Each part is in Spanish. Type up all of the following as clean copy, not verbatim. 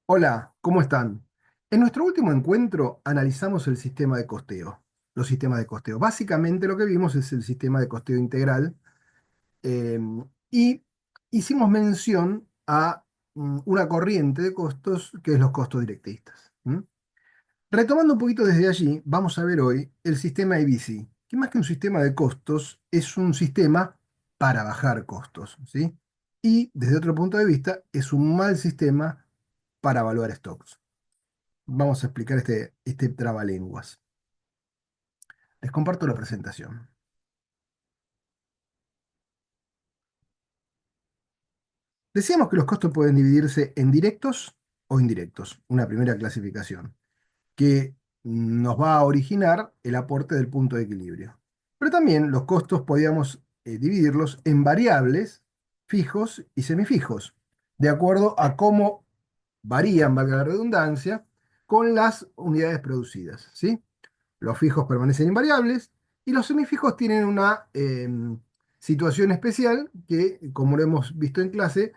Hola, ¿cómo están? En nuestro último encuentro analizamos el sistema de costeo, los sistemas de costeo. Básicamente lo que vimos es el sistema de costeo integral eh, y hicimos mención a una corriente de costos que es los costos directistas. Retomando un poquito desde allí, vamos a ver hoy el sistema ABC, que más que un sistema de costos es un sistema para bajar costos, ¿sí? Y desde otro punto de vista es un mal sistema para evaluar stocks. Vamos a explicar este trabalenguas. Les comparto la presentación. Decíamos que los costos pueden dividirse en directos o indirectos, una primera clasificación, que nos va a originar el aporte del punto de equilibrio. Pero también los costos podíamos dividirlos en variables, fijos y semifijos, de acuerdo a cómo varían, valga la redundancia, con las unidades producidas, ¿sí? Los fijos permanecen invariables y los semifijos tienen una situación especial que, como lo hemos visto en clase,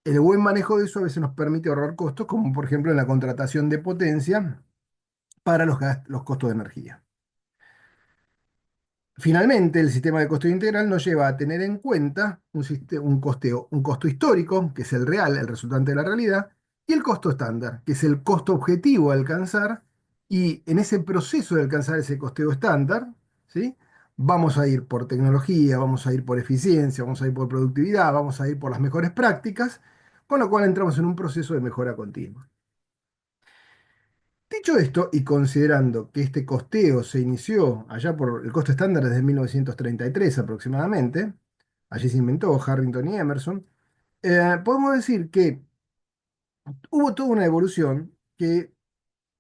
el buen manejo de eso a veces nos permite ahorrar costos, como por ejemplo en la contratación de potencia para los costos de energía. Finalmente, el sistema de costeo integral nos lleva a tener en cuenta un costo histórico, que es el real, el resultante de la realidad, y el costo estándar, que es el costo objetivo a alcanzar, y en ese proceso de alcanzar ese costeo estándar, ¿sí? Vamos a ir por tecnología, vamos a ir por eficiencia, vamos a ir por productividad, vamos a ir por las mejores prácticas, con lo cual entramos en un proceso de mejora continua. Dicho esto, y considerando que este costeo se inició allá por el costo estándar desde 1933 aproximadamente, allí se inventó Harrington y Emerson, podemos decir que hubo toda una evolución que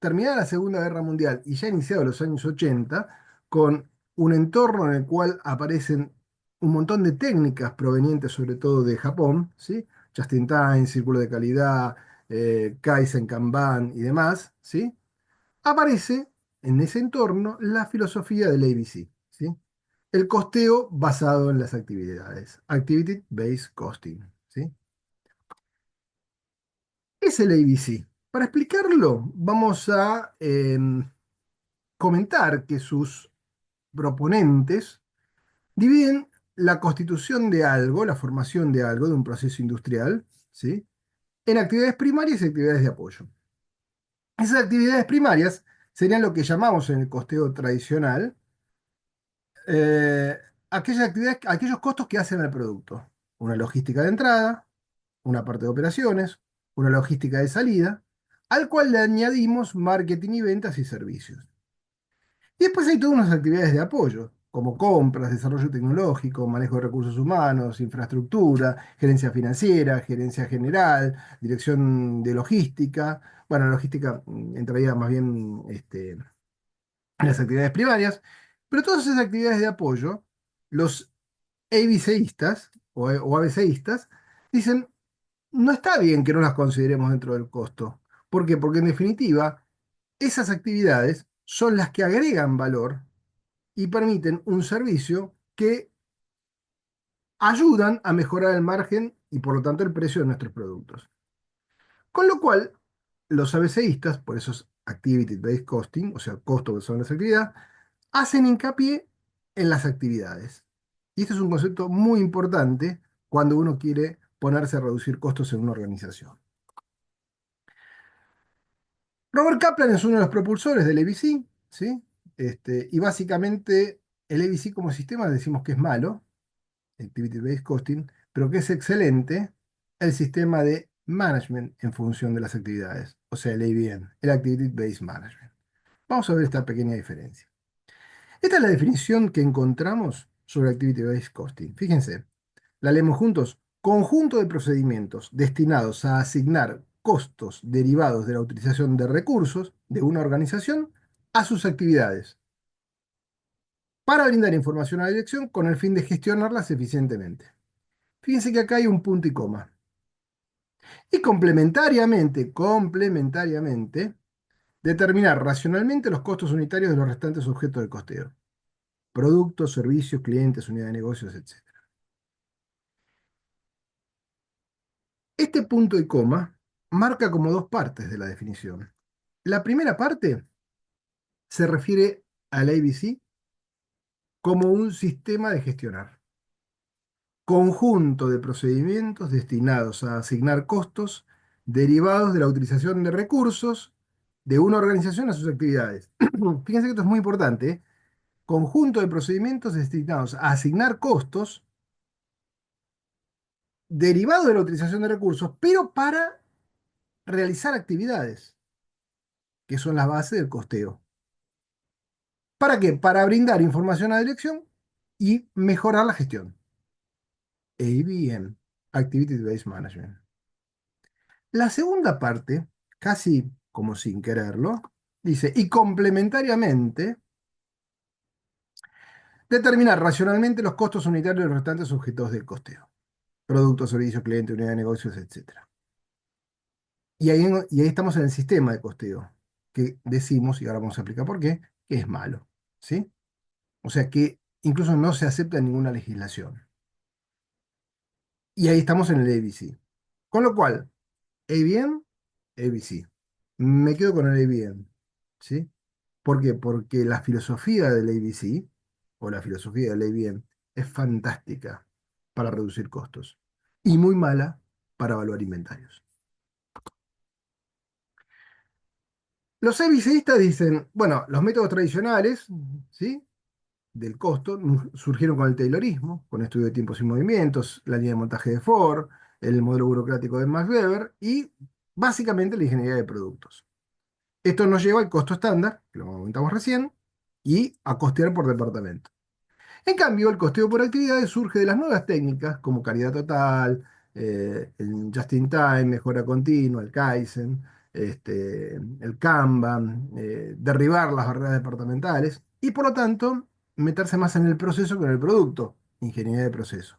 terminada la Segunda Guerra Mundial y ya iniciados los años 80, con un entorno en el cual aparecen un montón de técnicas provenientes sobre todo de Japón, ¿sí? Just in time, círculo de calidad, Kaizen, Kanban y demás, ¿sí? Aparece en ese entorno la filosofía del ABC, ¿sí? El costeo basado en las actividades, Activity Based Costing, ¿sí? ¿Qué es el ABC? Para explicarlo, vamos a comentar que sus proponentes dividen la constitución de algo, la formación de algo, de un proceso industrial, ¿sí? En actividades primarias y actividades de apoyo. Esas actividades primarias serían lo que llamamos en el costeo tradicional aquellas actividades, aquellos costos que hacen al producto. Una logística de entrada, una parte de operaciones, una logística de salida, al cual le añadimos marketing y ventas y servicios. Y después hay todas unas actividades de apoyo, como compras, desarrollo tecnológico, manejo de recursos humanos, infraestructura, gerencia financiera, gerencia general, dirección de logística. Bueno, la logística entraría más bien en las actividades primarias, pero todas esas actividades de apoyo, los ABCistas o ABCistas dicen, no está bien que no las consideremos dentro del costo. ¿Por qué? Porque en definitiva, esas actividades son las que agregan valor y permiten un servicio que ayudan a mejorar el margen y por lo tanto el precio de nuestros productos. Con lo cual, los ABCistas, por eso es Activity Based Costing, o sea, costo basado en las actividades, hacen hincapié en las actividades. Y este es un concepto muy importante cuando uno quiere ponerse a reducir costos en una organización. Robert Kaplan es uno de los propulsores del ABC, ¿sí? Y básicamente el ABC como sistema decimos que es malo, Activity Based Costing, pero que es excelente el sistema de management en función de las actividades, o sea, el ABM, el Activity Based Management. Vamos a ver esta pequeña diferencia. Esta es la definición que encontramos sobre Activity Based Costing. Fíjense, la leemos juntos. Conjunto de procedimientos destinados a asignar costos derivados de la utilización de recursos de una organización a sus actividades para brindar información a la dirección con el fin de gestionarlas eficientemente. Fíjense que acá hay un punto y coma. Y complementariamente, determinar racionalmente los costos unitarios de los restantes objetos del costeo. Productos, servicios, clientes, unidad de negocios, etc. Este punto y coma marca como dos partes de la definición. La primera parte se refiere al ABC como un sistema de gestionar, conjunto de procedimientos destinados a asignar costos derivados de la utilización de recursos de una organización a sus actividades. Fíjense que esto es muy importante, ¿eh? Conjunto de procedimientos destinados a asignar costos derivados de la utilización de recursos, pero para realizar actividades, que son las bases del costeo. ¿Para qué? Para brindar información a la dirección y mejorar la gestión. ABM, Activity Based Management. La segunda parte, casi como sin quererlo, dice, y complementariamente, determinar racionalmente los costos unitarios de los restantes objetos del costeo. Productos, servicios, cliente, unidad de negocios, etcétera. Y ahí estamos en el sistema de costeo, que decimos, y ahora vamos a explicar por qué, que es malo. ¿Sí? O sea que incluso no se acepta en ninguna legislación. Y ahí estamos en el ABC. Con lo cual, ABM, ABC. Me quedo con el ABM. ¿Sí? ¿Por qué? Porque la filosofía del ABC, o la filosofía del ABM, es fantástica para reducir costos y muy mala para evaluar inventarios. Los ABCistas dicen, bueno, los métodos tradicionales, ¿sí? Del costo surgieron con el Taylorismo, con estudio de tiempos y movimientos, la línea de montaje de Ford, el modelo burocrático de Max Weber y básicamente la ingeniería de productos. Esto nos lleva al costo estándar, que lo comentamos recién, y a costear por departamento. En cambio, el costeo por actividades surge de las nuevas técnicas como calidad total, el just in time, mejora continua, el Kaizen, el Kanban, derribar las barreras departamentales y por lo tanto meterse más en el proceso que en el producto, ingeniería de proceso.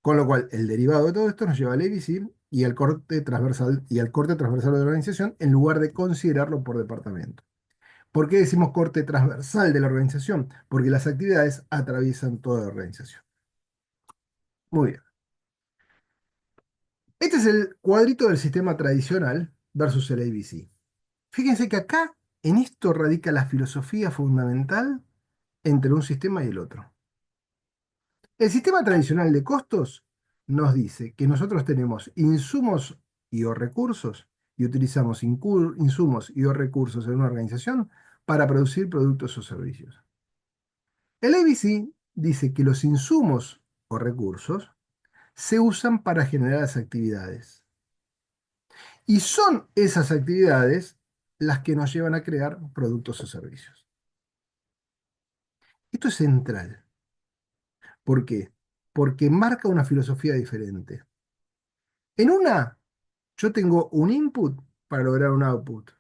Con lo cual, el derivado de todo esto nos lleva al ABC y al corte transversal de la organización en lugar de considerarlo por departamento. ¿Por qué decimos corte transversal de la organización? Porque las actividades atraviesan toda la organización. Muy bien. Este es el cuadrito del sistema tradicional versus el ABC. Fíjense que acá, en esto radica la filosofía fundamental entre un sistema y el otro. El sistema tradicional de costos nos dice que nosotros tenemos insumos y o recursos y utilizamos insumos y o recursos en una organización para producir productos o servicios. El ABC dice que los insumos o recursos se usan para generar las actividades. Y son esas actividades las que nos llevan a crear productos o servicios. Esto es central. ¿Por qué? Porque marca una filosofía diferente. En una, yo tengo un input para lograr un output.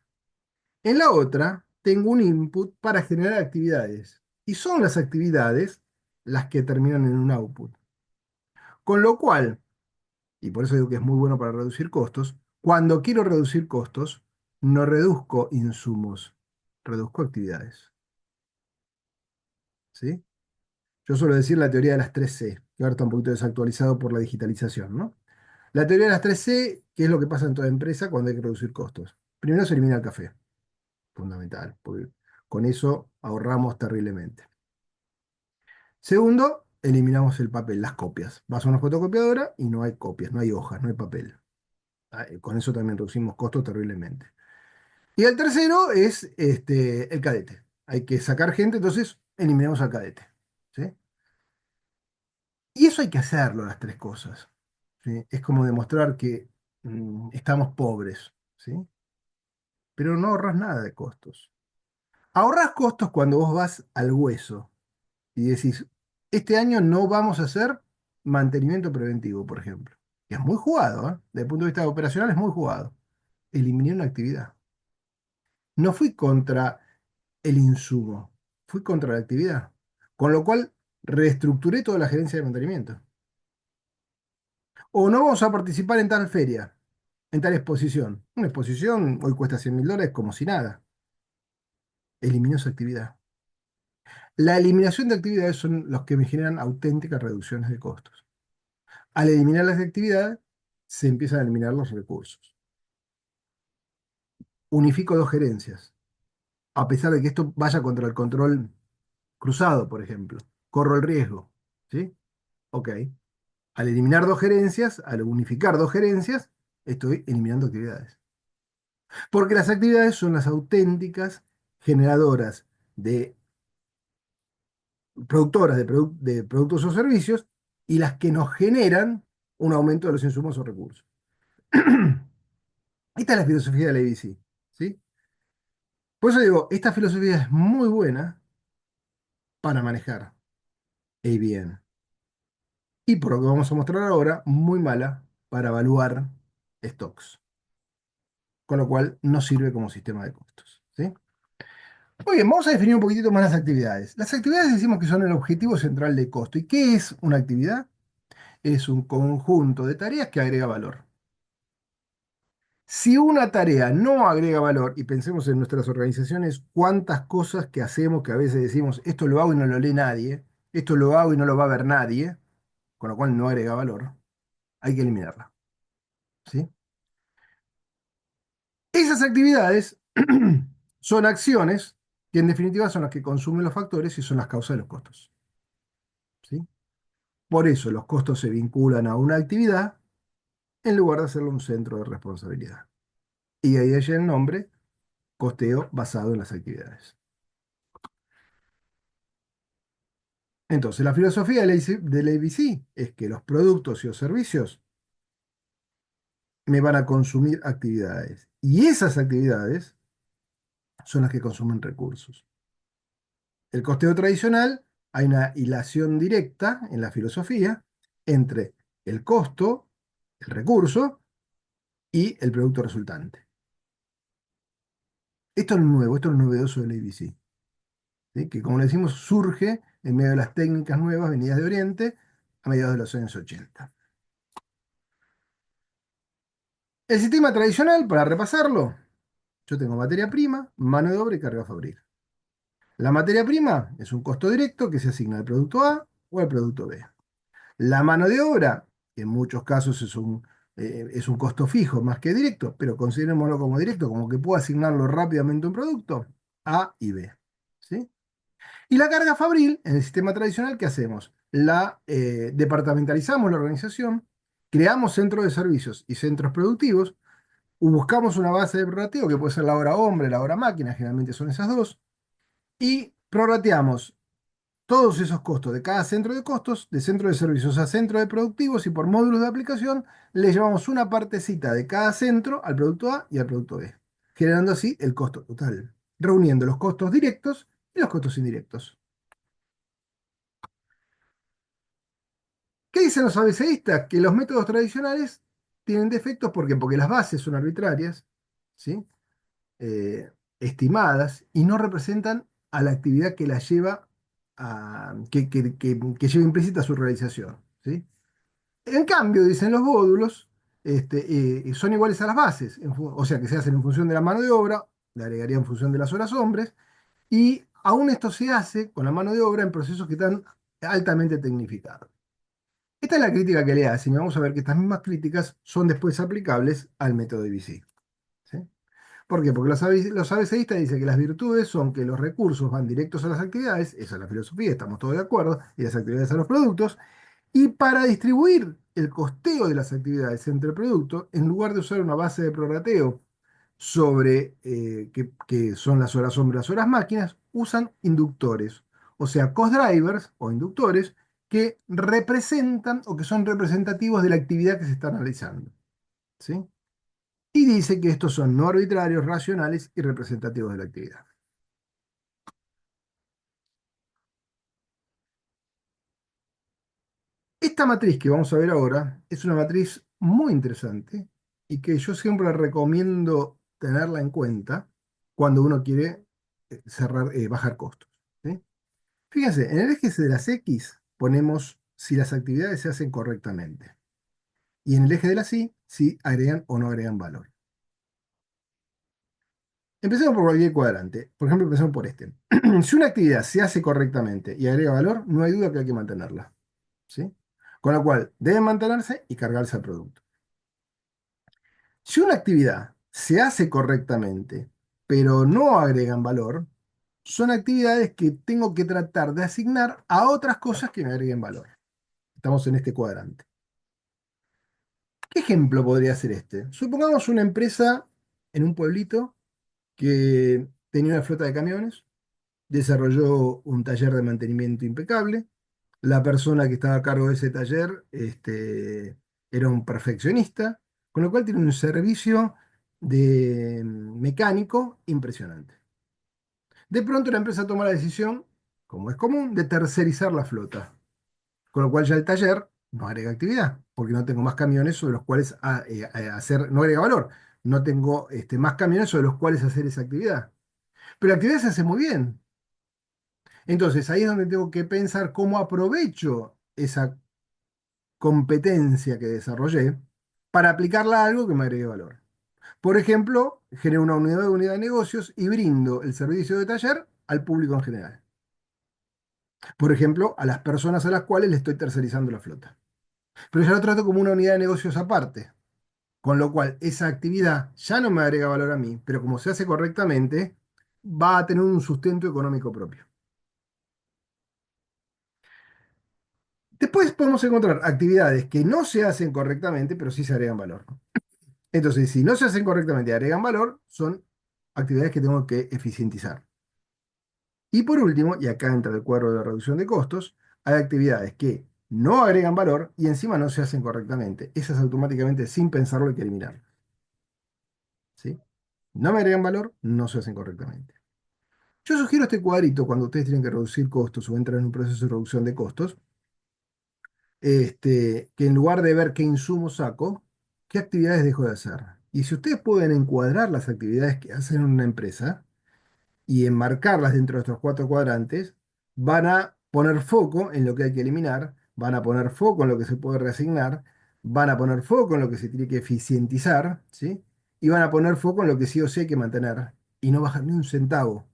En la otra, tengo un input para generar actividades. Y son las actividades las que terminan en un output. Con lo cual, y por eso digo que es muy bueno para reducir costos, cuando quiero reducir costos, no reduzco insumos, reduzco actividades. ¿Sí? Yo suelo decir la teoría de las 3C, que ahora está un poquito desactualizado por la digitalización, ¿no? La teoría de las 3C, que es lo que pasa en toda empresa cuando hay que reducir costos. Primero se elimina el café, fundamental, porque con eso ahorramos terriblemente. Segundo, eliminamos el papel, las copias. Vas a una fotocopiadora y no hay copias, no hay hojas, no hay papel. Con eso también reducimos costos terriblemente. Y el tercero es el cadete. Hay que sacar gente, entonces eliminamos al cadete. ¿Sí? Y eso hay que hacerlo, las tres cosas. ¿Sí? Es como demostrar que estamos pobres, ¿sí? Pero no ahorras nada de costos. Ahorras costos cuando vos vas al hueso y decís, este año no vamos a hacer mantenimiento preventivo, por ejemplo. Y es muy jugado, ¿eh? Desde el punto de vista operacional es muy jugado. Eliminé una actividad. No fui contra el insumo, fui contra la actividad. Con lo cual, reestructuré toda la gerencia de mantenimiento. O no vamos a participar en tal feria, en tal exposición. Una exposición hoy cuesta $100.000 como si nada. Eliminó esa actividad. La eliminación de actividades son los que me generan auténticas reducciones de costos. Al eliminar las actividades, se empiezan a eliminar los recursos. unifico dos gerencias, a pesar de que esto vaya contra el control cruzado, por ejemplo. Corro el riesgo, ¿sí? Ok. Al eliminar dos gerencias, al unificar dos gerencias, estoy eliminando actividades. Porque las actividades son las auténticas generadoras de productoras de productos o servicios y las que nos generan un aumento de los insumos o recursos. Esta es la filosofía de la ABC, ¿sí? Por eso digo, esta filosofía es muy buena para manejar ABN. Y por lo que vamos a mostrar ahora, muy mala para evaluar stocks. Con lo cual no sirve como sistema de costos, ¿sí? Muy bien, vamos a definir un poquitito más las actividades. Las actividades decimos que son el objetivo central de costo. ¿Y qué es una actividad? Es un conjunto de tareas que agrega valor. Si una tarea no agrega valor, y pensemos en nuestras organizaciones, cuántas cosas que hacemos que a veces decimos, esto lo hago y no lo lee nadie, esto lo hago y no lo va a ver nadie, con lo cual no agrega valor, hay que eliminarla, ¿sí? Esas actividades son acciones que en definitiva son las que consumen los factores y son las causas de los costos, ¿sí? Por eso los costos se vinculan a una actividad en lugar de hacerlo un centro de responsabilidad. Y ahí hay el nombre, costeo basado en las actividades. Entonces, la filosofía del ABC es que los productos y los servicios me van a consumir actividades. Y esas actividades son las que consumen recursos. El costeo tradicional, hay una hilación directa en la filosofía entre el costo, el recurso y el producto resultante. Esto es nuevo, esto es lo novedoso del ABC, ¿sí? Que como le decimos, surge en medio de las técnicas nuevas venidas de Oriente a mediados de los años 80. El sistema tradicional, para repasarlo, yo tengo materia prima, mano de obra y carga fabril. La materia prima es un costo directo que se asigna al producto A o al producto B. La mano de obra, que en muchos casos es un costo fijo más que directo, pero considerémoslo como directo, como que puedo asignarlo rápidamente a un producto, A y B, ¿sí? Y la carga fabril, en el sistema tradicional, ¿qué hacemos? Departamentalizamos la organización, creamos centros de servicios y centros productivos, buscamos una base de prorrateo, que puede ser la hora hombre, la hora máquina, generalmente son esas dos, y prorrateamos todos esos costos de cada centro de costos, de centro de servicios a centro de productivos, y por módulos de aplicación le llevamos una partecita de cada centro al producto A y al producto B, generando así el costo total, reuniendo los costos directos y los costos indirectos. ¿Qué dicen los ABCistas? Que los métodos tradicionales tienen defectos porque las bases son arbitrarias, ¿sí? Estimadas y no representan a la actividad que la lleva que lleva implícita su realización, ¿sí? En cambio, dicen los módulos, son iguales a las bases, o sea que se hacen en función de la mano de obra, le agregaría en función de las horas hombres, y aún esto se hace con la mano de obra en procesos que están altamente tecnificados. Esta es la crítica que le hacen y vamos a ver que estas mismas críticas son después aplicables al método IBC, ¿sí? ¿Por qué? Porque los ABCistas dicen que las virtudes son que los recursos van directos a las actividades, esa es la filosofía, estamos todos de acuerdo, y las actividades a los productos, y para distribuir el costeo de las actividades entre el producto, en lugar de usar una base de prorrateo sobre que son las horas hombres, las horas máquinas, usan inductores, o sea, cost drivers o inductores que representan o que son representativos de la actividad que se está analizando, ¿sí? Y dice que estos son no arbitrarios, racionales y representativos de la actividad. Esta matriz que vamos a ver ahora es una matriz muy interesante y que yo siempre recomiendo tenerla en cuenta cuando uno quiere bajar costos, ¿sí? Fíjense, en el eje de las X ponemos si las actividades se hacen correctamente y en el eje de las Y si agregan o no agregan valor. Empecemos por cualquier cuadrante. Por ejemplo, empecemos por este. Si una actividad se hace correctamente y agrega valor, no hay duda que hay que mantenerla, ¿sí? Con lo cual, debe mantenerse y cargarse al producto. Si una actividad se hace correctamente, pero no agregan valor, son actividades que tengo que tratar de asignar a otras cosas que me agreguen valor. Estamos en este cuadrante. ¿Qué ejemplo podría ser este? Supongamos una empresa en un pueblito que tenía una flota de camiones, desarrolló un taller de mantenimiento impecable. La persona que estaba a cargo de ese taller, era un perfeccionista, con lo cual tiene un servicio de mecánico impresionante. De pronto la empresa toma la decisión, como es común, de tercerizar la flota, con lo cual ya el taller no agrega actividad, porque no tengo más camiones sobre los cuales hacer, no agrega valor, no tengo más camiones sobre los cuales hacer esa actividad. Pero la actividad se hace muy bien. Entonces ahí es donde tengo que pensar cómo aprovecho esa competencia que desarrollé para aplicarla a algo que me agregue valor. Por ejemplo, genero una unidad de negocios y brindo el servicio de taller al público en general. Por ejemplo, a las personas a las cuales le estoy tercerizando la flota. Pero ya lo trato como una unidad de negocios aparte, con lo cual esa actividad ya no me agrega valor a mí, pero como se hace correctamente, va a tener un sustento económico propio. Después podemos encontrar actividades que no se hacen correctamente, pero sí se agregan valor. Entonces, si no se hacen correctamente y agregan valor, son actividades que tengo que eficientizar. Y por último, y acá entra el cuadro de reducción de costos, hay actividades que no agregan valor y encima no se hacen correctamente. Esas automáticamente, sin pensarlo, hay que eliminar. ¿Sí? No me agregan valor, no se hacen correctamente. Yo sugiero este cuadrito cuando ustedes tienen que reducir costos o entran en un proceso de reducción de costos, que en lugar de ver qué insumos saco, qué actividades dejo de hacer. Y si ustedes pueden encuadrar las actividades que hacen en una empresa, y enmarcarlas dentro de estos cuatro cuadrantes, van a poner foco en lo que hay que eliminar, van a poner foco en lo que se puede reasignar, van a poner foco en lo que se tiene que eficientizar, ¿sí? Y van a poner foco en lo que sí o sí hay que mantener y no bajar ni un centavo,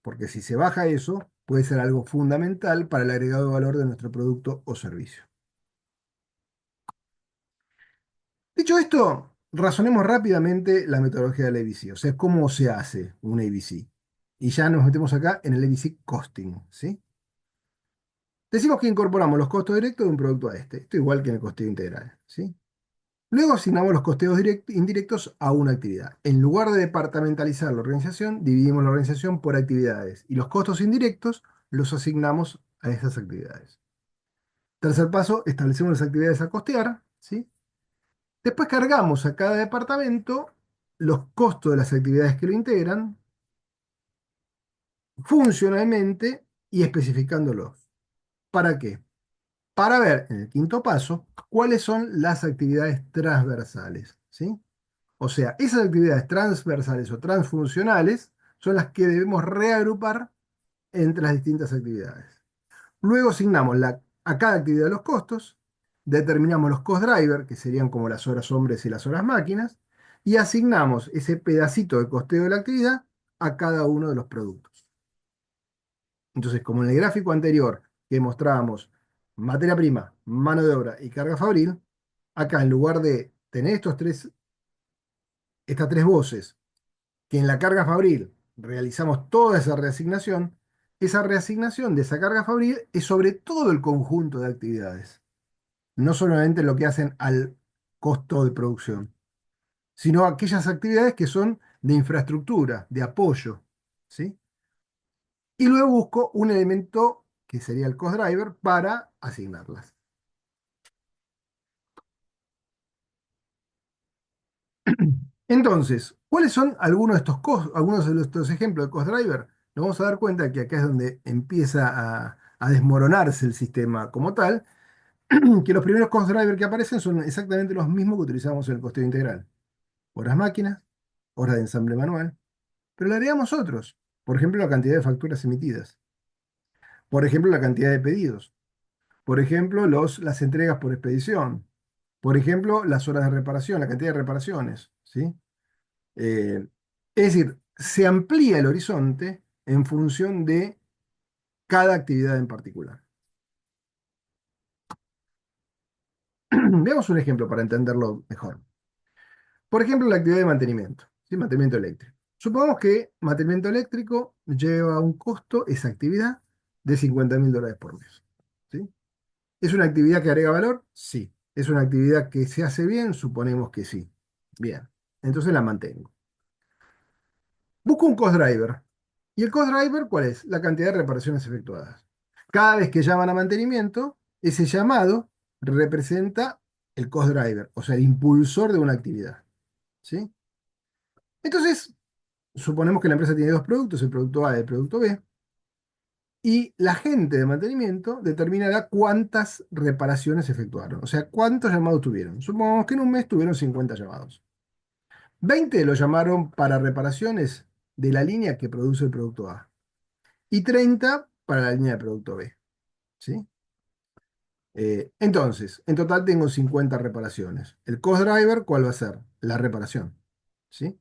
porque si se baja eso, puede ser algo fundamental para el agregado de valor de nuestro producto o servicio. Dicho esto, razonemos rápidamente la metodología del ABC, o sea, cómo se hace un ABC. Y ya nos metemos acá en el ABC costing, ¿sí? Decimos que incorporamos los costos directos de un producto a este. Esto igual que en el costeo integral, ¿sí? Luego asignamos los costeos indirectos a una actividad. En lugar de departamentalizar la organización, dividimos la organización por actividades y los costos indirectos los asignamos a esas actividades. Tercer paso, establecemos las actividades a costear, ¿sí? Después cargamos a cada departamento los costos de las actividades que lo integran funcionalmente y especificándolos. ¿Para qué? Para ver en el quinto paso cuáles son las actividades transversales, ¿sí? O sea, esas actividades transversales o transfuncionales son las que debemos reagrupar entre las distintas actividades. Luego asignamos a cada actividad los costos, determinamos los cost drivers, que serían como las horas hombres y las horas máquinas, y asignamos ese pedacito de costeo de la actividad a cada uno de los productos. Entonces, como en el gráfico anterior que mostrábamos materia prima, mano de obra y carga fabril, acá en lugar de tener estas tres voces, que en la carga fabril realizamos toda esa reasignación de esa carga fabril es sobre todo el conjunto de actividades, no solamente lo que hacen al costo de producción, sino aquellas actividades que son de infraestructura, de apoyo, ¿sí? Y luego busco un elemento que sería el cost driver para asignarlas. Entonces, ¿cuáles son algunos de estos ejemplos de cost driver? Nos vamos a dar cuenta que acá es donde empieza a desmoronarse el sistema como tal, que los primeros cost driver que aparecen son exactamente los mismos que utilizamos en el costeo integral. Horas máquinas, horas de ensamble manual, pero le agregamos otros. Por ejemplo, la cantidad de facturas emitidas. Por ejemplo, la cantidad de pedidos. Por ejemplo, las entregas por expedición. Por ejemplo, las horas de reparación, la cantidad de reparaciones, ¿sí? Eh, es decir, se amplía el horizonte en función de cada actividad en particular. Veamos un ejemplo para entenderlo mejor. Por ejemplo, la actividad de mantenimiento. ¿sí? Mantenimiento eléctrico. Supongamos que mantenimiento eléctrico lleva un costo, esa actividad, de $50.000 por mes. ¿Sí? ¿Es una actividad que agrega valor? Sí. ¿Es una actividad que se hace bien? Suponemos que sí. Bien. Entonces la mantengo. Busco un cost driver. ¿Y el cost driver cuál es? La cantidad de reparaciones efectuadas. Cada vez que llaman a mantenimiento, ese llamado representa el cost driver, o sea, el impulsor de una actividad. ¿Sí? Entonces, suponemos que la empresa tiene dos productos, el producto A y el producto B, y la gente de mantenimiento determinará cuántas reparaciones efectuaron, o sea, cuántos llamados tuvieron. Supongamos que en un mes tuvieron 50 llamados. 20 los llamaron para reparaciones de la línea que produce el producto A y 30 para la línea de producto B. ¿Sí? Entonces, en total tengo 50 reparaciones. El cost driver, ¿cuál va a ser? La reparación. ¿Sí?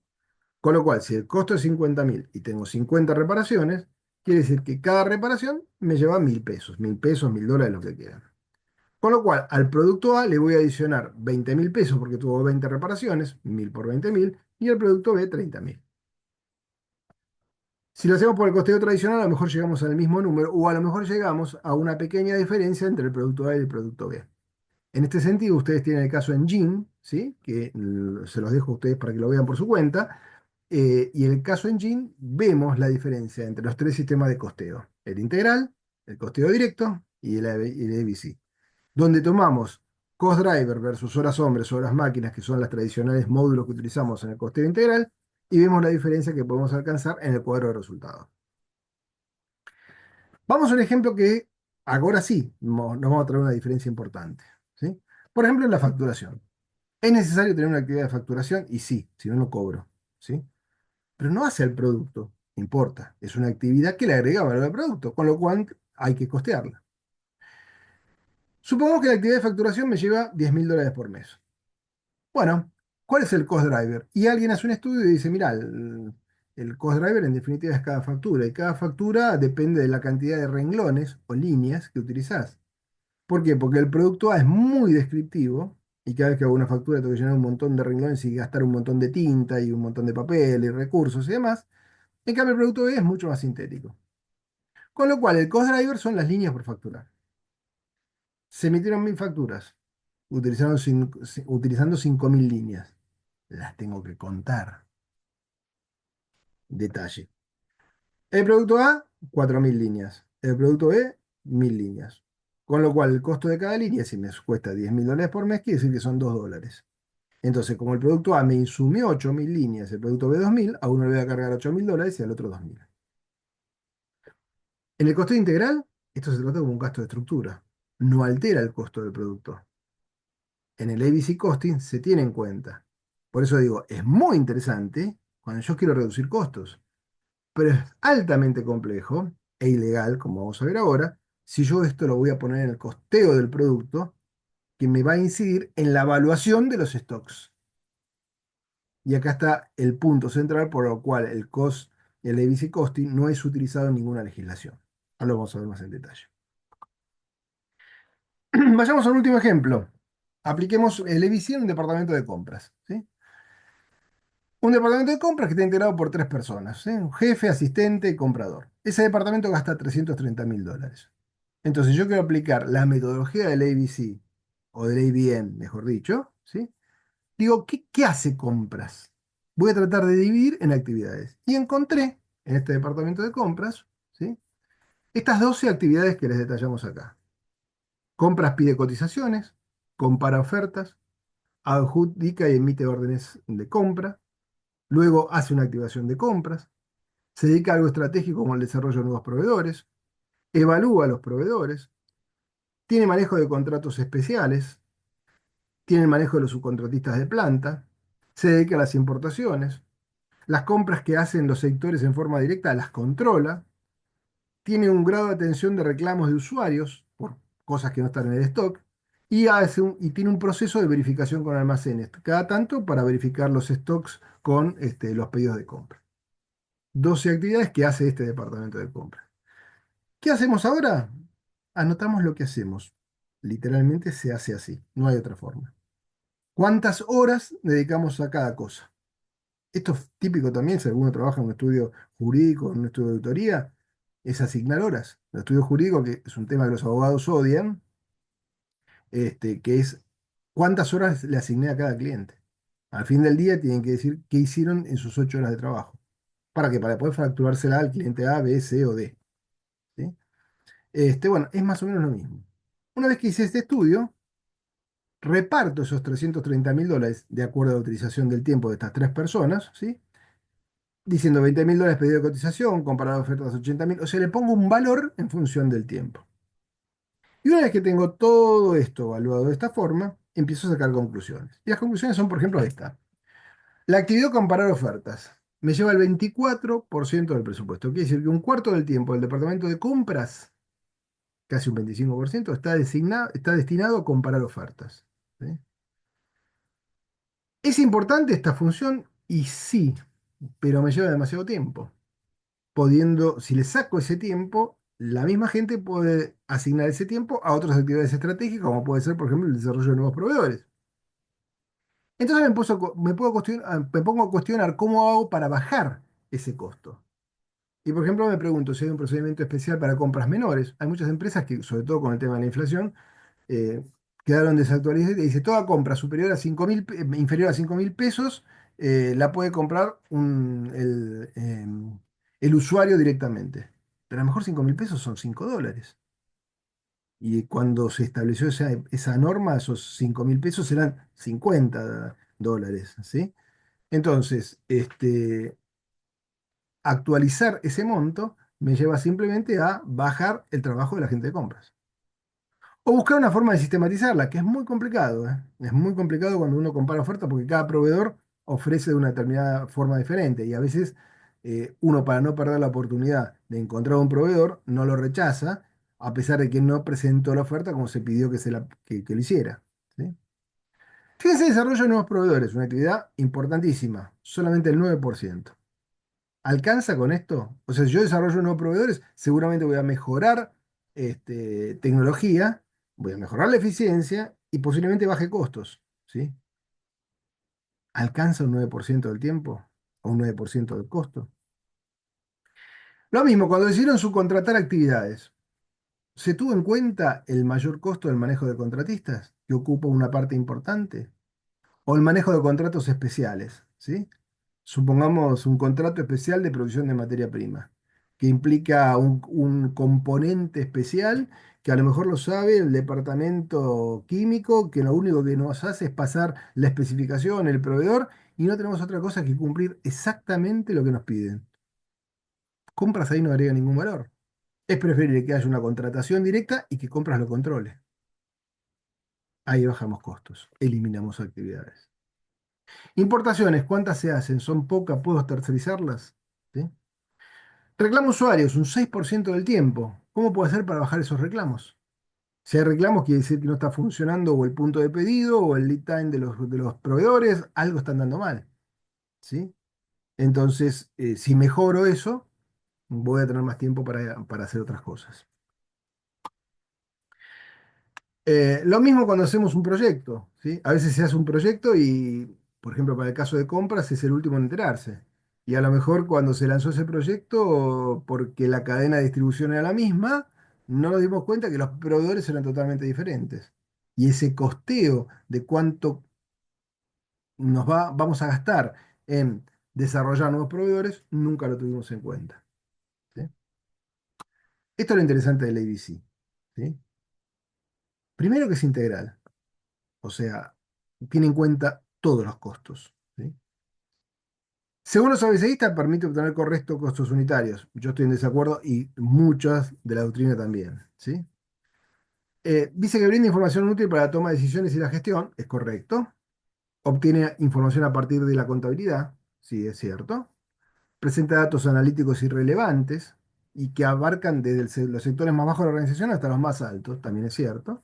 Con lo cual, si el costo es 50.000 y tengo 50 reparaciones, quiere decir que cada reparación me lleva 1.000 pesos, 1.000 pesos, $1.000, lo que quieran. Con lo cual, al producto A le voy a adicionar 20.000 pesos porque tuvo 20 reparaciones, 1.000 por 20.000, y al producto B 30.000. Si lo hacemos por el costeo tradicional, a lo mejor llegamos al mismo número o a lo mejor llegamos a una pequeña diferencia entre el producto A y el producto B. En este sentido, ustedes tienen el caso Engine, ¿sí? Que se los dejo a ustedes para que lo vean por su cuenta. Y en el caso Engine vemos la diferencia entre los tres sistemas de costeo. El integral, el costeo directo y el ABC. Donde tomamos cost driver versus horas hombres, horas máquinas, que son las tradicionales módulos que utilizamos en el costeo integral, y vemos la diferencia que podemos alcanzar en el cuadro de resultados. Vamos a un ejemplo que ahora sí nos vamos a traer una diferencia importante. ¿Sí? Por ejemplo, en la facturación. ¿Es necesario tener una actividad de facturación? Y sí, si no, no cobro. ¿Sí? Pero no hace el producto, no importa. Es una actividad que le agrega valor al producto, con lo cual hay que costearla. Supongamos que la actividad de facturación me lleva $10.000 por mes. Bueno, ¿cuál es el cost driver? Y alguien hace un estudio y dice, mira, el cost driver en definitiva es cada factura, y cada factura depende de la cantidad de renglones o líneas que utilizás. ¿Por qué? Porque el producto A es muy descriptivo y cada vez que hago una factura tengo que llenar un montón de renglones y gastar un montón de tinta y un montón de papel y recursos y demás. En cambio, el producto B es mucho más sintético. Con lo cual, el cost driver son las líneas por facturar. Se emitieron 1.000 facturas, utilizando 5.000 líneas. Las tengo que contar. Detalle. El producto A, 4.000 líneas. El producto B, 1.000 líneas. Con lo cual, el costo de cada línea, si me cuesta $10.000 por mes, quiere decir que son $2. Entonces, como el producto A me insumió 8.000 líneas, el producto B 2.000, a uno le voy a cargar $8.000 y al otro 2.000. En el costo integral, esto se trata como un gasto de estructura. No altera el costo del producto. En el ABC Costing se tiene en cuenta. Por eso digo, es muy interesante cuando yo quiero reducir costos, pero es altamente complejo e ilegal, como vamos a ver ahora, si yo esto lo voy a poner en el costeo del producto, que me va a incidir en la evaluación de los stocks. Y acá está el punto central por lo cual el ABC Costing no es utilizado en ninguna legislación. Ahora lo vamos a ver más en detalle. Vayamos al último ejemplo. Apliquemos el ABC en un departamento de compras. ¿Sí? Un departamento de compras que está integrado por tres personas, ¿sí? Un jefe, asistente y comprador. Ese departamento gasta $330.000. Entonces yo quiero aplicar la metodología del ABC o del ABN, mejor dicho, ¿sí? Digo, ¿qué hace compras? Voy a tratar de dividir en actividades. Y encontré en este departamento de compras, ¿sí? Estas 12 actividades que les detallamos acá. Compras pide cotizaciones, compara ofertas, adjudica y emite órdenes de compra, luego hace una activación de compras, se dedica a algo estratégico como el desarrollo de nuevos proveedores, evalúa a los proveedores, tiene manejo de contratos especiales, tiene el manejo de los subcontratistas de planta, se dedica a las importaciones, las compras que hacen los sectores en forma directa las controla, tiene un grado de atención de reclamos de usuarios por cosas que no están en el stock y tiene un proceso de verificación con almacenes, cada tanto para verificar los stocks con los pedidos de compra. 12 actividades que hace este departamento de compra. ¿Qué hacemos ahora? Anotamos lo que hacemos. Literalmente se hace así, no hay otra forma. ¿Cuántas horas dedicamos a cada cosa? Esto es típico también, si alguno trabaja en un estudio jurídico, en un estudio de auditoría, es asignar horas. El estudio jurídico, que es un tema que los abogados odian, que es cuántas horas le asigné a cada cliente. Al fin del día tienen que decir qué hicieron en sus 8 horas de trabajo. ¿Para qué? Para poder facturársela al cliente A, B, C o D. ¿Sí? Bueno, es más o menos lo mismo. Una vez que hice este estudio, reparto esos $330.000 de acuerdo a la utilización del tiempo de estas tres personas, ¿sí? Diciendo $20.000 pedido de cotización, comparado a ofertas 80.000, o sea, le pongo un valor en función del tiempo. Y una vez que tengo todo esto evaluado de esta forma, empiezo a sacar conclusiones. Y las conclusiones son, por ejemplo, esta. La actividad comparar ofertas me lleva el 24% del presupuesto. Quiere decir que un cuarto del tiempo del departamento de compras, casi un 25%, está destinado a comparar ofertas. ¿Sí? ¿Es importante esta función? Y sí, pero me lleva demasiado tiempo. Si le saco ese tiempo, la misma gente puede asignar ese tiempo a otras actividades estratégicas, como puede ser, por ejemplo, el desarrollo de nuevos proveedores. Entonces me pongo a cuestionar cómo hago para bajar ese costo. Y por ejemplo, me pregunto si hay un procedimiento especial para compras menores. Hay muchas empresas que, sobre todo con el tema de la inflación, eh, quedaron desactualizadas y dice, toda compra superior a 5.000, inferior a 5.000 pesos, la puede comprar el usuario directamente. Pero a lo mejor 5.000 pesos son $5. Y cuando se estableció esa norma, esos 5.000 pesos eran $50, ¿sí? Entonces, actualizar ese monto me lleva simplemente a bajar el trabajo de la gente de compras. O buscar una forma de sistematizarla, que es muy complicado, ¿eh? Es muy complicado cuando uno compara ofertas porque cada proveedor ofrece de una determinada forma diferente y a veces uno para no perder la oportunidad de encontrar un proveedor no lo rechaza a pesar de que no presentó la oferta como se pidió que lo hiciera. ¿Sí? Fíjense, desarrollo de nuevos proveedores, una actividad importantísima, solamente el 9%. ¿Alcanza con esto? O sea, si yo desarrollo nuevos proveedores, seguramente voy a mejorar tecnología, voy a mejorar la eficiencia y posiblemente baje costos, ¿sí? ¿Alcanza un 9% del tiempo o un 9% del costo? Lo mismo, cuando decidieron subcontratar actividades, ¿se tuvo en cuenta el mayor costo del manejo de contratistas, que ocupa una parte importante? ¿O el manejo de contratos especiales? ¿Sí? Supongamos un contrato especial de producción de materia prima, que implica un componente especial que a lo mejor lo sabe el departamento químico, que lo único que nos hace es pasar la especificación, el proveedor, y no tenemos otra cosa que cumplir exactamente lo que nos piden. Compras ahí no agrega ningún valor. Es preferible que haya una contratación directa y que compras lo controle. Ahí bajamos costos, eliminamos actividades. Importaciones, ¿cuántas se hacen? ¿Son pocas? ¿Puedo tercerizarlas? ¿Sí? Reclamo usuarios, un 6% del tiempo. ¿Cómo puedo hacer para bajar esos reclamos? Si hay reclamos, quiere decir que no está funcionando o el punto de pedido o el lead time de los proveedores, algo están dando mal. ¿Sí? Entonces, si mejoro eso, voy a tener más tiempo para hacer otras cosas. Lo mismo cuando hacemos un proyecto, ¿sí? A veces se hace un proyecto y, por ejemplo, para el caso de compras, es el último en enterarse. Y a lo mejor cuando se lanzó ese proyecto, porque la cadena de distribución era la misma, no nos dimos cuenta que los proveedores eran totalmente diferentes. Y ese costeo de cuánto vamos a gastar en desarrollar nuevos proveedores, nunca lo tuvimos en cuenta. ¿Sí? Esto es lo interesante del ABC. ¿Sí? Primero que es integral. O sea, tiene en cuenta todos los costos. ¿Sí? Según los ABCistas, permite obtener correctos costos unitarios. Yo estoy en desacuerdo y muchas de la doctrina también. ¿Sí? Dice que brinda información útil para la toma de decisiones y la gestión. Es correcto. Obtiene información a partir de la contabilidad. Sí, es cierto. Presenta datos analíticos irrelevantes y que abarcan desde los sectores más bajos de la organización hasta los más altos. También es cierto.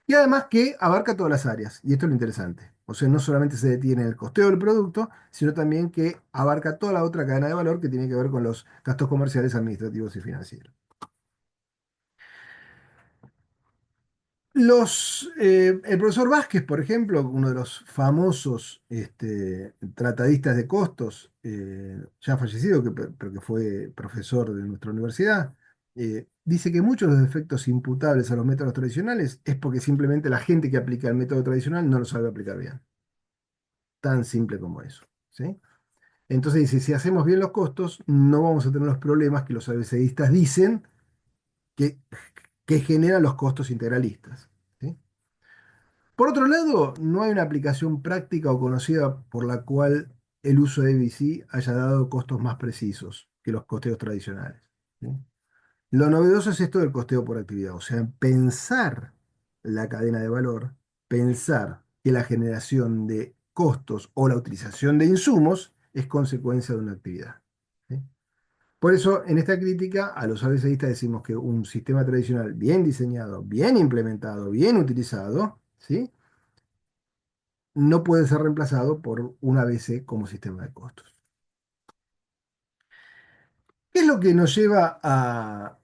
Y además que abarca todas las áreas, y esto es lo interesante. O sea, no solamente se detiene en el costeo del producto, sino también que abarca toda la otra cadena de valor que tiene que ver con los gastos comerciales, administrativos y financieros. El profesor Vázquez, por ejemplo, uno de los famosos tratadistas de costos, ya fallecido, pero que fue profesor de nuestra universidad, dice que muchos de los efectos imputables a los métodos tradicionales es porque simplemente la gente que aplica el método tradicional no lo sabe aplicar bien. Tan simple como eso. ¿Sí? Entonces dice, si hacemos bien los costos, no vamos a tener los problemas que los ABCistas dicen que, que generan los costos integralistas. ¿Sí? Por otro lado, no hay una aplicación práctica o conocida por la cual el uso de ABC haya dado costos más precisos que los costeos tradicionales. ¿Sí? Lo novedoso es esto del costeo por actividad, o sea, pensar la cadena de valor, pensar que la generación de costos o la utilización de insumos es consecuencia de una actividad. ¿Sí? Por eso, en esta crítica, a los ABCistas decimos que un sistema tradicional bien diseñado, bien implementado, bien utilizado, ¿sí? No puede ser reemplazado por un ABC como sistema de costos. ¿Qué es lo que nos lleva a,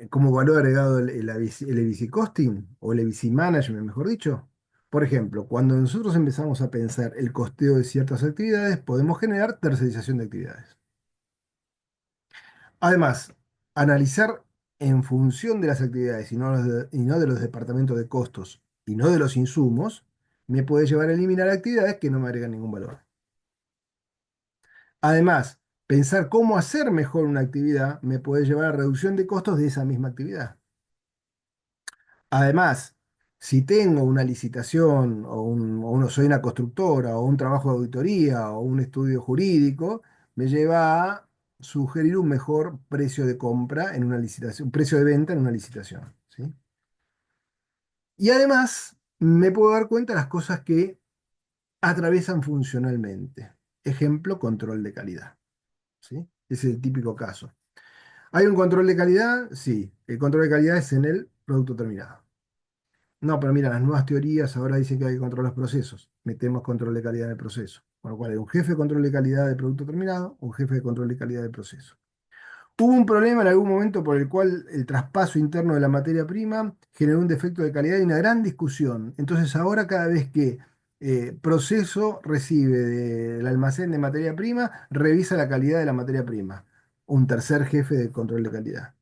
como valor agregado el ABC Costing o el ABC Management, mejor dicho? Por ejemplo, cuando nosotros empezamos a pensar el costeo de ciertas actividades, podemos generar tercerización de actividades. Además, analizar en función de las actividades y no de los departamentos de costos y no de los insumos, me puede llevar a eliminar actividades que no me agregan ningún valor. Además, pensar cómo hacer mejor una actividad me puede llevar a reducción de costos de esa misma actividad. Además, si tengo una licitación soy una constructora o un trabajo de auditoría o un estudio jurídico, me lleva a sugerir un mejor precio de compra en una licitación, un precio de venta en una licitación. ¿Sí? Y además, me puedo dar cuenta de las cosas que atraviesan funcionalmente. Ejemplo, control de calidad. ¿Sí? Ese es el típico caso. ¿Hay un control de calidad? Sí, el control de calidad es en el producto terminado. No, pero mira, las nuevas teorías ahora dicen que hay que controlar los procesos. Metemos control de calidad en el proceso. Con lo cual hay un jefe de control de calidad del producto terminado, un jefe de control de calidad del proceso. Hubo un problema en algún momento por el cual el traspaso interno de la materia prima generó un defecto de calidad y una gran discusión. Entonces ahora cada vez que proceso recibe del almacén de materia prima, revisa la calidad de la materia prima. Un tercer jefe de control de calidad.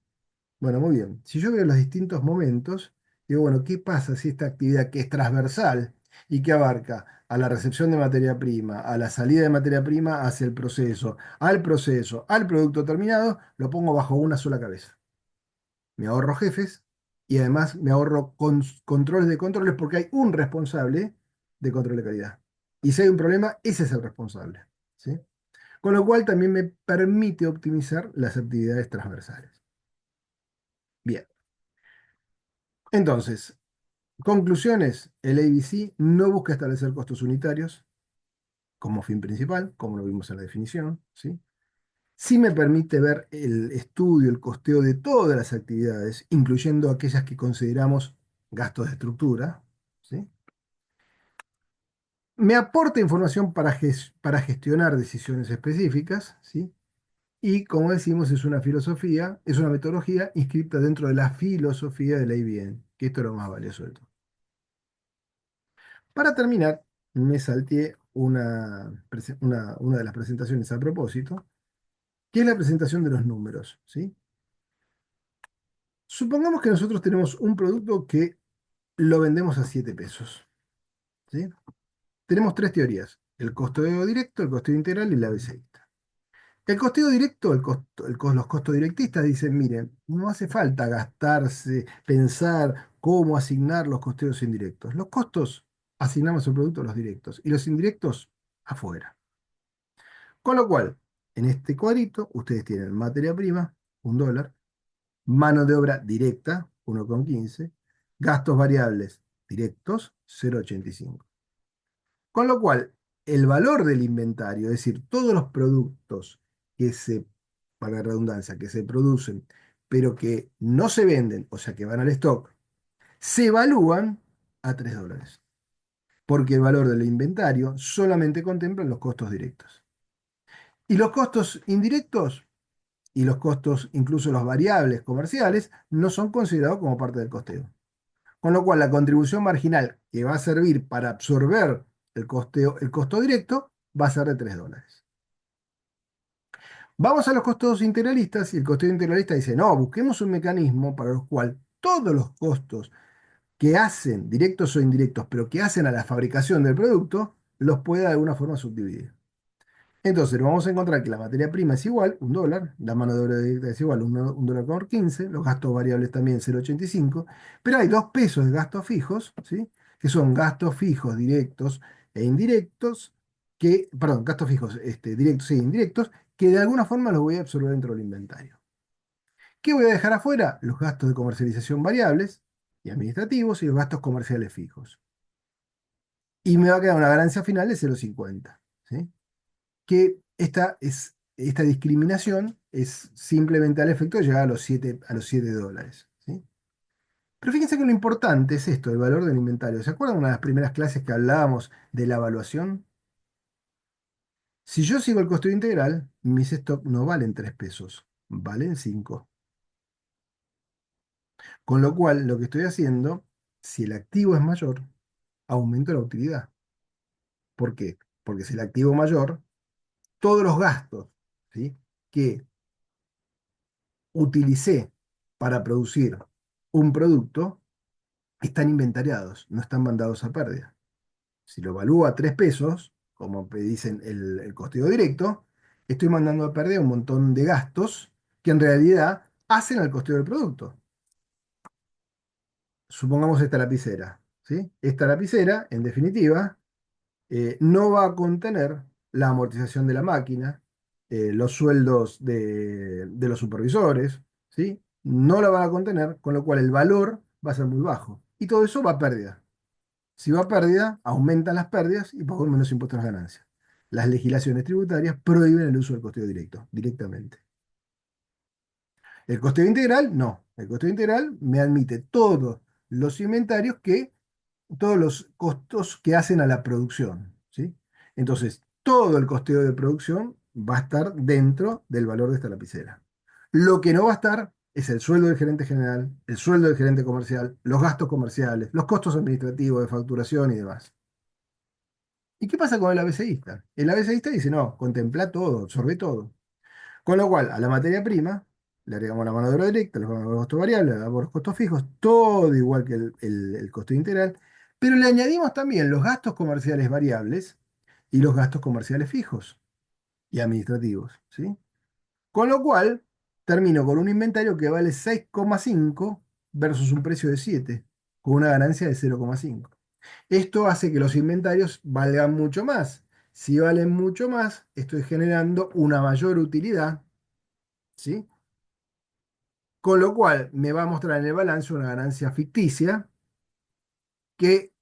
Bueno, muy bien. Si yo veo los distintos momentos, digo, bueno, ¿qué pasa si esta actividad que es transversal y que abarca a la recepción de materia prima, a la salida de materia prima hacia el proceso, al producto terminado, lo pongo bajo una sola cabeza? Me ahorro jefes y además me ahorro controles de controles porque hay un responsable de control de calidad. Y si hay un problema, ese es el responsable. ¿Sí? Con lo cual también me permite optimizar las actividades transversales. Bien. Entonces, conclusiones, el ABC no busca establecer costos unitarios como fin principal, como lo vimos en la definición, ¿sí? Sí me permite ver el estudio, el costeo de todas las actividades, incluyendo aquellas que consideramos gastos de estructura, ¿sí? Me aporta información para gestionar decisiones específicas, ¿sí? Y como decimos, es una filosofía, es una metodología inscrita dentro de la filosofía del ABN, que esto es lo más valioso de todo. Para terminar, me salteé una de las presentaciones a propósito, que es la presentación de los números, ¿sí? Supongamos que nosotros tenemos un producto que lo vendemos a 7 pesos, ¿sí? Tenemos tres teorías: el costeo directo, el costeo integral y la BCI. El costeo directo, los costos directistas dicen, miren, no hace falta gastarse, pensar cómo asignar los costeos indirectos. Los costos asignamos al producto los directos y los indirectos afuera. Con lo cual, en este cuadrito, ustedes tienen materia prima, $1, mano de obra directa, 1,15, gastos variables directos, 0,85. Con lo cual, el valor del inventario, es decir, todos los productos que se, para la redundancia, que se producen, pero que no se venden, o sea, que van al stock, se evalúan a $3, porque el valor del inventario solamente contempla los costos directos. Y los costos indirectos y los costos, incluso los variables comerciales, no son considerados como parte del costeo. Con lo cual, la contribución marginal que va a servir para absorber el costo directo va a ser de $3. Vamos a los costos integralistas y el costo integralista dice, no, busquemos un mecanismo para el cual todos los costos que hacen, directos o indirectos, pero que hacen a la fabricación del producto, los pueda de alguna forma subdividir. Entonces, vamos a encontrar que la materia prima es igual, $1, la mano de obra directa es igual, un dólar con 15, los gastos variables también 0,85, pero hay 2 pesos de gastos fijos, ¿sí? Que son gastos fijos directos e indirectos, perdón, gastos fijos directos e indirectos, que de alguna forma los voy a absorber dentro del inventario. ¿Qué voy a dejar afuera? Los gastos de comercialización variables y administrativos y los gastos comerciales fijos. Y me va a quedar una ganancia final de 0,50, ¿sí? Que esta discriminación es simplemente al efecto de llegar a los siete dólares, ¿sí? Pero fíjense que lo importante es esto, el valor del inventario. ¿Se acuerdan de una de las primeras clases que hablábamos de la evaluación? Si yo sigo el costo integral, mis stocks no valen 3 pesos, valen 5. Con lo cual, lo que estoy haciendo, si el activo es mayor, aumento la utilidad. ¿Por qué? Porque si el activo es mayor, todos los gastos, ¿sí? que utilicé para producir un producto están inventariados, no están mandados a pérdida. Si lo evalúo a 3 pesos, como me dicen el costeo directo, estoy mandando a pérdida un montón de gastos que en realidad hacen al costeo del producto. Supongamos esta lapicera, ¿sí? Esta lapicera, en definitiva, no va a contener la amortización de la máquina, los sueldos de los supervisores, ¿sí? No la va a contener, con lo cual el valor va a ser muy bajo. Y todo eso va a pérdida. Si va a pérdida, aumentan las pérdidas y pago menos impuestos a las ganancias. Las legislaciones tributarias prohíben el uso del costeo directo, directamente. El costeo integral, no. El costeo integral me admite todos los costos que hacen a la producción, ¿sí? Entonces, todo el costeo de producción va a estar dentro del valor de esta lapicera. Lo que no va a estar es el sueldo del gerente general, el sueldo del gerente comercial, los gastos comerciales, los costos administrativos de facturación y demás. ¿Y qué pasa con el ABCista? El ABCista dice, no, contempla todo, absorbe todo. Con lo cual, a la materia prima le agregamos la mano de obra directa, le agregamos los costos variables, le agregamos los costos fijos, todo igual que el costo integral, pero le añadimos también los gastos comerciales variables y los gastos comerciales fijos y administrativos, ¿sí? Con lo cual, termino con un inventario que vale 6,5 versus un precio de 7, con una ganancia de 0,5. Esto hace que los inventarios valgan mucho más. Si valen mucho más, estoy generando una mayor utilidad, ¿sí? Con lo cual me va a mostrar en el balance una ganancia ficticia que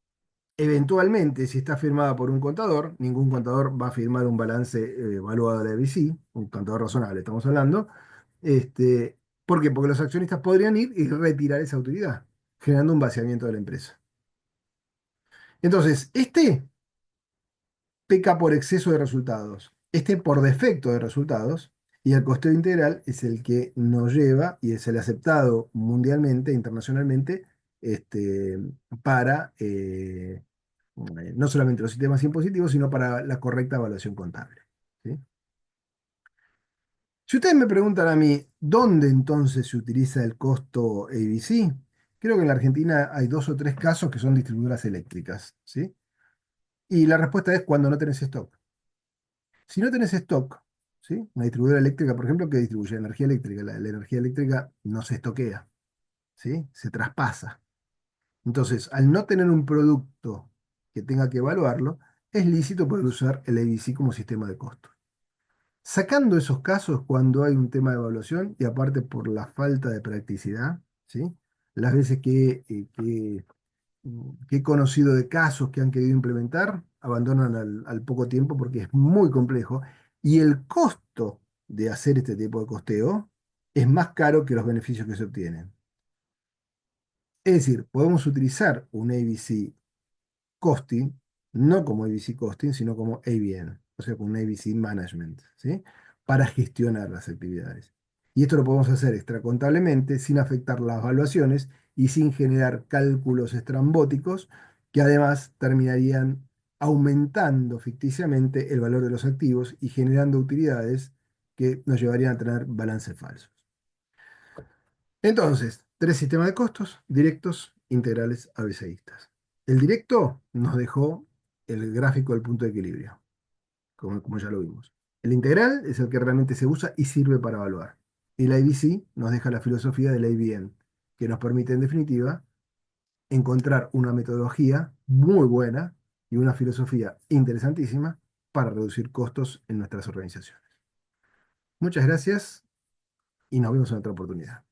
eventualmente, si está firmada por un contador, ningún contador va a firmar un balance evaluado a la ABC, un contador razonable, estamos hablando. ¿Por qué? Porque los accionistas podrían ir y retirar esa utilidad, generando un vaciamiento de la empresa. Entonces, peca por exceso de resultados, por defecto de resultados, y el costeo integral es el que nos lleva y es el aceptado mundialmente, internacionalmente, este, para no solamente los sistemas impositivos, sino para la correcta evaluación contable, ¿sí? Si ustedes me preguntan a mí, ¿dónde entonces se utiliza el costo ABC? Creo que en la Argentina hay 2 o 3 casos que son distribuidoras eléctricas, ¿sí? Y la respuesta es cuando no tenés stock. Si no tenés stock, ¿sí? Una distribuidora eléctrica, por ejemplo, que distribuye energía eléctrica, la energía eléctrica no se estoquea, ¿sí? Se traspasa. Entonces, al no tener un producto que tenga que evaluarlo, es lícito poder usar el ABC como sistema de costo. Sacando esos casos cuando hay un tema de evaluación y aparte por la falta de practicidad, ¿sí? Las veces que he conocido de casos que han querido implementar, abandonan al poco tiempo porque es muy complejo y el costo de hacer este tipo de costeo es más caro que los beneficios que se obtienen. Es decir, podemos utilizar un ABC costing, no como ABC costing, sino como ABM, o sea, como un ABC management, ¿sí? Para gestionar las actividades. Y esto lo podemos hacer extracontablemente sin afectar las evaluaciones y sin generar cálculos estrambóticos que además terminarían aumentando ficticiamente el valor de los activos y generando utilidades que nos llevarían a tener balances falsos. Entonces, tres sistemas de costos directos, integrales, abeceístas. El directo nos dejó el gráfico del punto de equilibrio, como ya lo vimos. El integral es el que realmente se usa y sirve para evaluar. Y la ABC nos deja la filosofía del ABN, que nos permite, en definitiva, encontrar una metodología muy buena y una filosofía interesantísima para reducir costos en nuestras organizaciones. Muchas gracias y nos vemos en otra oportunidad.